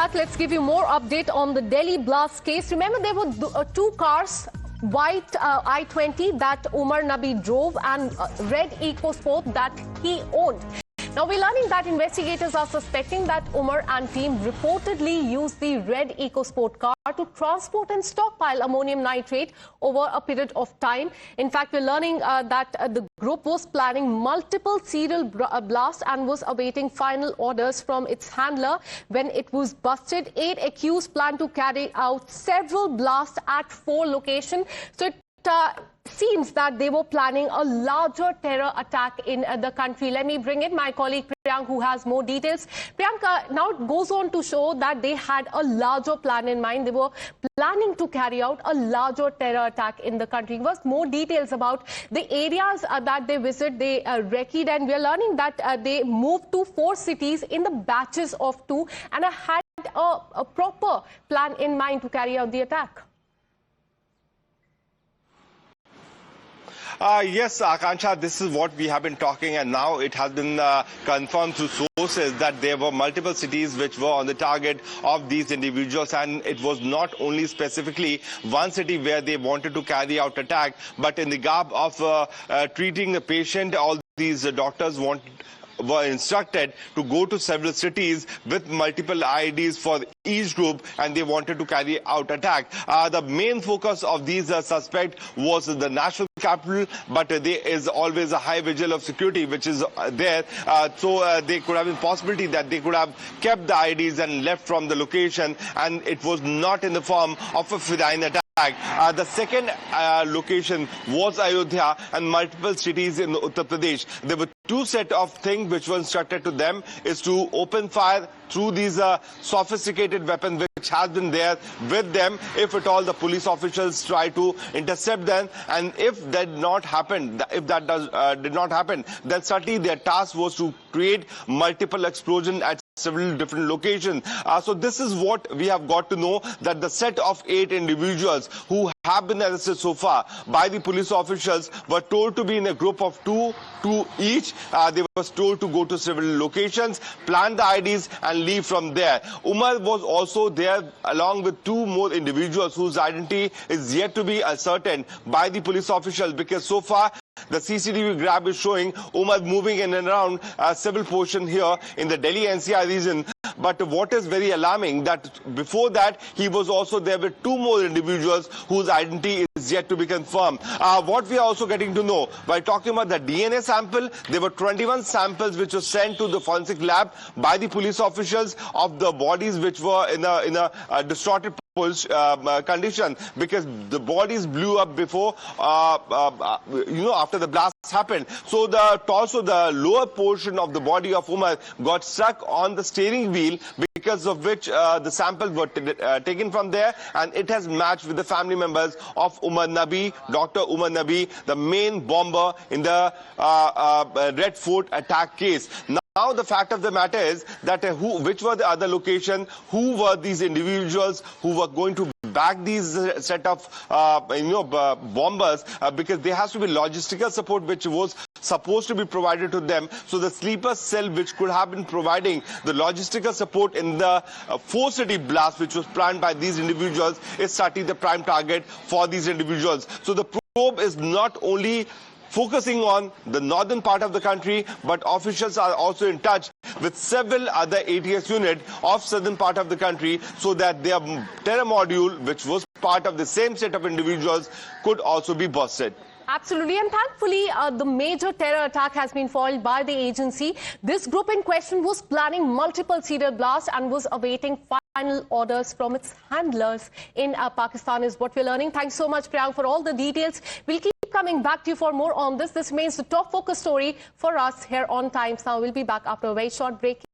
back. Let's give you more update on the Delhi blast case. Remember, there were two cars, white I-20 that Umar Nabi drove and red EcoSport that he owned. Now, we're learning that investigators are suspecting that Umar and team reportedly used the red EcoSport car to transport and stockpile ammonium nitrate over a period of time. In fact, we're learning that the group was planning multiple serial blasts and was awaiting final orders from its handler when it was busted. 8 accused plan to carry out several blasts at 4 locations. So it seems that they were planning a larger terror attack in the country. Let me bring in my colleague Priyank, who has more details. Priyank, now it goes on to show that they had a larger plan in mind. They were planning to carry out a larger terror attack in the country. Give us more details about the areas that they visit, they recceed, and we're learning that they moved to 4 cities in the batches of 2 and had a proper plan in mind to carry out the attack. Yes, Akansha, this is what we have been talking, and now it has been confirmed through sources that there were multiple cities which were on the target of these individuals, and it was not only specifically one city where they wanted to carry out attack, but in the garb of treating the patient, all these doctors were instructed to go to several cities with multiple IEDs for each group, and they wanted to carry out attack. The main focus of these suspects was the national capital, but there is always a high vigil of security which is there. So there could have been possibility that they could have kept the IEDs and left from the location, and it was not in the form of a feline attack. The second location was Ayodhya and multiple cities in Uttar Pradesh. There were 2 sets of things which were instructed to them is to open fire through these sophisticated weapons which has been there with them if at all the police officials try to intercept them, and if that did not happen, then certainly their task was to create multiple explosions at several different locations. So this is what we have got to know, that the set of 8 individuals who have been arrested so far by the police officials were told to be in a group of 2 each. They were told to go to several locations, plan the IDs and leave from there. Umar was also there along with 2 more individuals whose identity is yet to be ascertained by the police officials, because so far the CCTV grab is showing Umar moving in and around several portions here in the Delhi NCR region. But what is very alarming, that before that he was also there with 2 more individuals whose identity is yet to be confirmed. What we are also getting to know by talking about the DNA sample, there were 21 samples which were sent to the forensic lab by the police officials of the bodies which were in a distorted condition, because the bodies blew up before, after the blast happened. So the lower portion of the body of Umar got stuck on the steering wheel, because of which the samples were taken from there, and it has matched with the family members of Umar Nabi, Dr. Umar Nabi, the main bomber in the Red Fort attack case. Now the fact of the matter is that which were the other location, who were these individuals who were going to back these set of bombers, because there has to be logistical support which was supposed to be provided to them. So the sleeper cell which could have been providing the logistical support in the 4-city blast which was planned by these individuals is certainly the prime target for these individuals. So the probe is not only focusing on the northern part of the country, but officials are also in touch with several other ATS units of southern part of the country, so that their terror module, which was part of the same set of individuals, could also be busted. Absolutely, and thankfully the major terror attack has been foiled by the agency. This group in question was planning multiple serial blasts and was awaiting final orders from its handlers in Pakistan, is what we're learning. Thanks so much, Priyank, for all the details. We'll keep coming back to you for more on this. This remains the top focus story for us here on Times Now. We'll be back after a very short break.